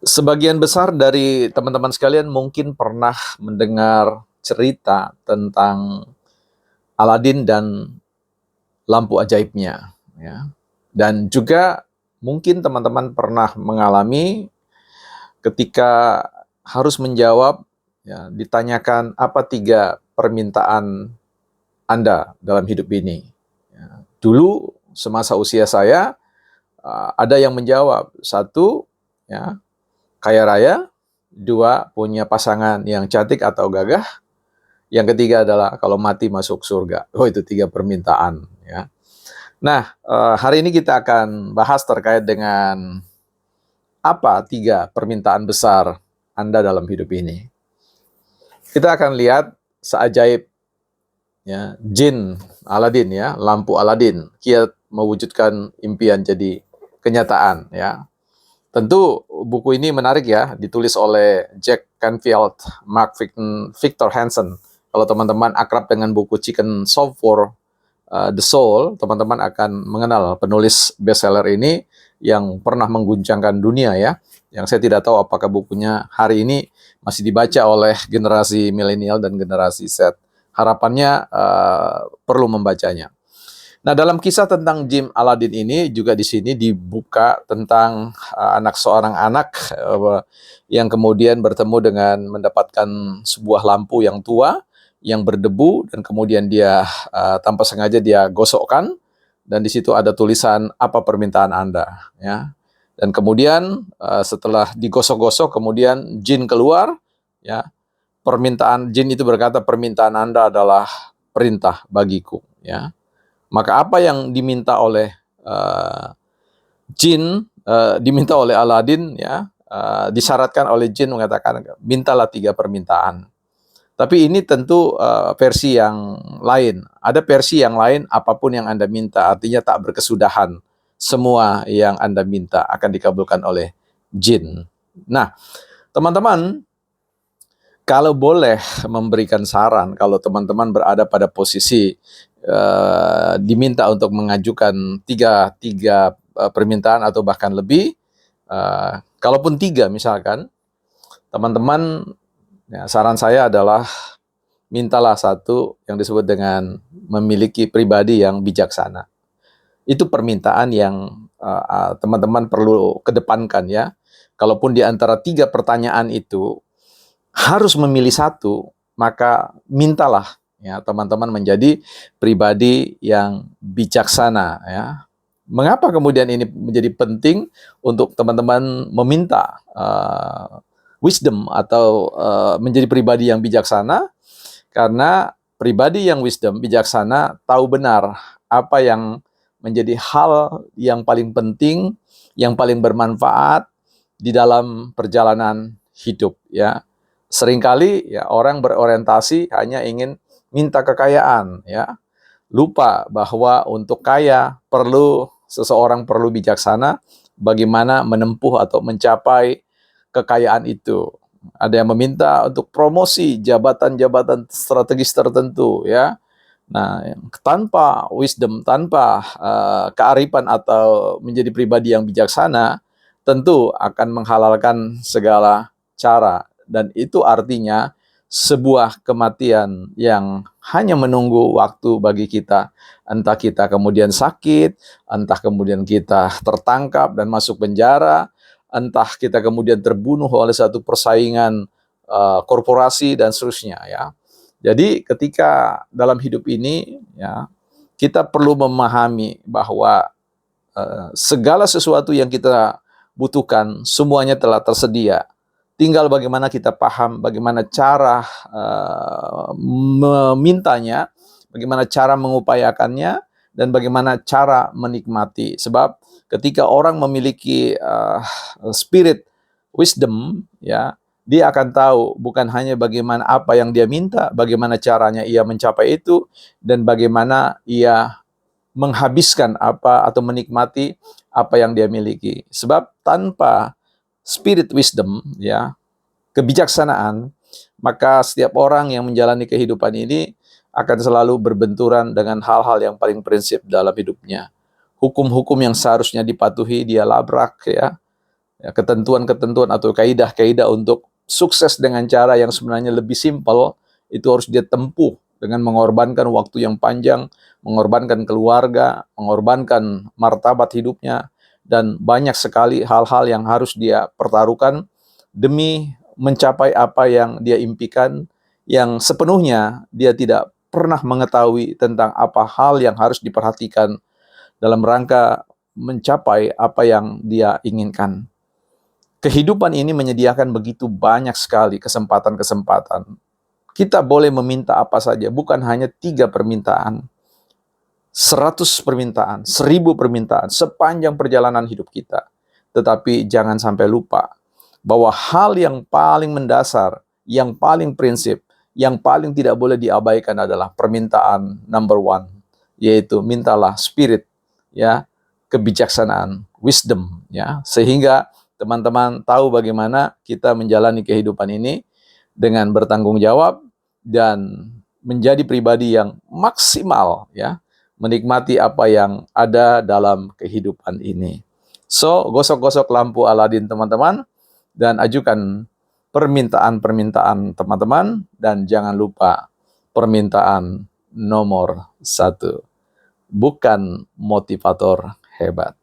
Sebagian besar dari teman-teman sekalian mungkin pernah mendengar cerita tentang Aladin dan lampu ajaibnya, ya. Dan juga mungkin teman-teman pernah mengalami ketika harus menjawab, ya, ditanyakan apa 3 permintaan Anda dalam hidup ini. Ya, dulu semasa usia saya, ada yang menjawab, 1, ya, kaya raya, 2, punya pasangan yang cantik atau gagah, yang ketiga adalah kalau mati masuk surga. Oh, itu 3 permintaan, ya. Nah, hari ini kita akan bahas terkait dengan apa 3 permintaan besar Anda dalam hidup ini. Kita akan lihat seajaib, ya, jin Aladin, ya, lampu Aladin, kiat mewujudkan impian jadi kenyataan, ya. Tentu buku ini menarik, ya, ditulis oleh Jack Canfield, Mark Victor Hansen. Kalau teman-teman akrab dengan buku Chicken Soup for The Soul, teman-teman akan mengenal penulis bestseller ini yang pernah mengguncangkan dunia, ya. Yang saya tidak tahu apakah bukunya hari ini masih dibaca oleh generasi milenial dan generasi Z. Harapannya perlu membacanya. Nah, dalam kisah tentang Jin Aladin ini juga di sini dibuka tentang seorang anak yang kemudian bertemu dengan mendapatkan sebuah lampu yang tua yang berdebu dan kemudian dia tanpa sengaja dia gosokkan dan di situ ada tulisan apa permintaan Anda, ya. Dan kemudian setelah digosok-gosok kemudian jin keluar, ya. Permintaan jin itu berkata permintaan Anda adalah perintah bagiku, ya. Maka apa yang diminta oleh jin, diminta oleh Aladin, ya, disyaratkan oleh jin mengatakan, mintalah 3 permintaan. Tapi ini tentu versi yang lain. Ada versi yang lain, apapun yang Anda minta, artinya tak berkesudahan. Semua yang Anda minta akan dikabulkan oleh jin. Nah, teman-teman, kalau boleh memberikan saran, kalau teman-teman berada pada posisi diminta untuk mengajukan tiga permintaan atau bahkan lebih, kalaupun 3 misalkan, teman-teman, ya, saran saya adalah mintalah 1 yang disebut dengan memiliki pribadi yang bijaksana. Itu permintaan yang teman-teman perlu kedepankan, ya. Kalaupun di antara 3 pertanyaan itu harus memilih 1, maka mintalah, ya, teman-teman menjadi pribadi yang bijaksana, ya. Mengapa kemudian ini menjadi penting untuk teman-teman meminta wisdom atau menjadi pribadi yang bijaksana? Karena pribadi yang wisdom, bijaksana, tahu benar apa yang menjadi hal yang paling penting, yang paling bermanfaat di dalam perjalanan hidup, ya. Seringkali, ya, orang berorientasi hanya ingin minta kekayaan, ya. Lupa bahwa untuk kaya seseorang perlu bijaksana bagaimana menempuh atau mencapai kekayaan itu. Ada yang meminta untuk promosi jabatan-jabatan strategis tertentu, ya. Nah, tanpa wisdom, tanpa kearifan atau menjadi pribadi yang bijaksana, tentu akan menghalalkan segala cara. Dan itu artinya sebuah kematian yang hanya menunggu waktu bagi kita. Entah kita kemudian sakit, entah kemudian kita tertangkap dan masuk penjara, entah kita kemudian terbunuh oleh satu persaingan korporasi dan seterusnya, ya. Jadi ketika dalam hidup ini, ya, kita perlu memahami bahwa segala sesuatu yang kita butuhkan semuanya telah tersedia. Tinggal bagaimana kita paham, bagaimana cara memintanya, bagaimana cara mengupayakannya, dan bagaimana cara menikmati. Sebab ketika orang memiliki spirit wisdom, ya, dia akan tahu bukan hanya bagaimana apa yang dia minta, bagaimana caranya ia mencapai itu, dan bagaimana ia menghabiskan apa atau menikmati apa yang dia miliki. Sebab tanpa spirit wisdom, ya, kebijaksanaan, maka setiap orang yang menjalani kehidupan ini akan selalu berbenturan dengan hal-hal yang paling prinsip dalam hidupnya. Hukum-hukum yang seharusnya dipatuhi dia labrak, ya. Ya, ketentuan-ketentuan atau kaidah-kaidah untuk sukses dengan cara yang sebenarnya lebih simpel, itu harus dia tempuh dengan mengorbankan waktu yang panjang, mengorbankan keluarga, mengorbankan martabat hidupnya, dan banyak sekali hal-hal yang harus dia pertaruhkan demi mencapai apa yang dia impikan, yang sepenuhnya dia tidak pernah mengetahui tentang apa hal yang harus diperhatikan dalam rangka mencapai apa yang dia inginkan. Kehidupan ini menyediakan begitu banyak sekali kesempatan-kesempatan. Kita boleh meminta apa saja, bukan hanya 3 permintaan, 100 permintaan, 1000 permintaan, sepanjang perjalanan hidup kita. Tetapi jangan sampai lupa bahwa hal yang paling mendasar, yang paling prinsip, yang paling tidak boleh diabaikan adalah permintaan number one, yaitu mintalah spirit, ya, kebijaksanaan, wisdom, ya, sehingga teman-teman tahu bagaimana kita menjalani kehidupan ini dengan bertanggung jawab dan menjadi pribadi yang maksimal, ya, menikmati apa yang ada dalam kehidupan ini. So, gosok-gosok lampu Aladin teman-teman, dan ajukan permintaan-permintaan teman-teman, dan jangan lupa permintaan nomor 1. Bukan motivator hebat.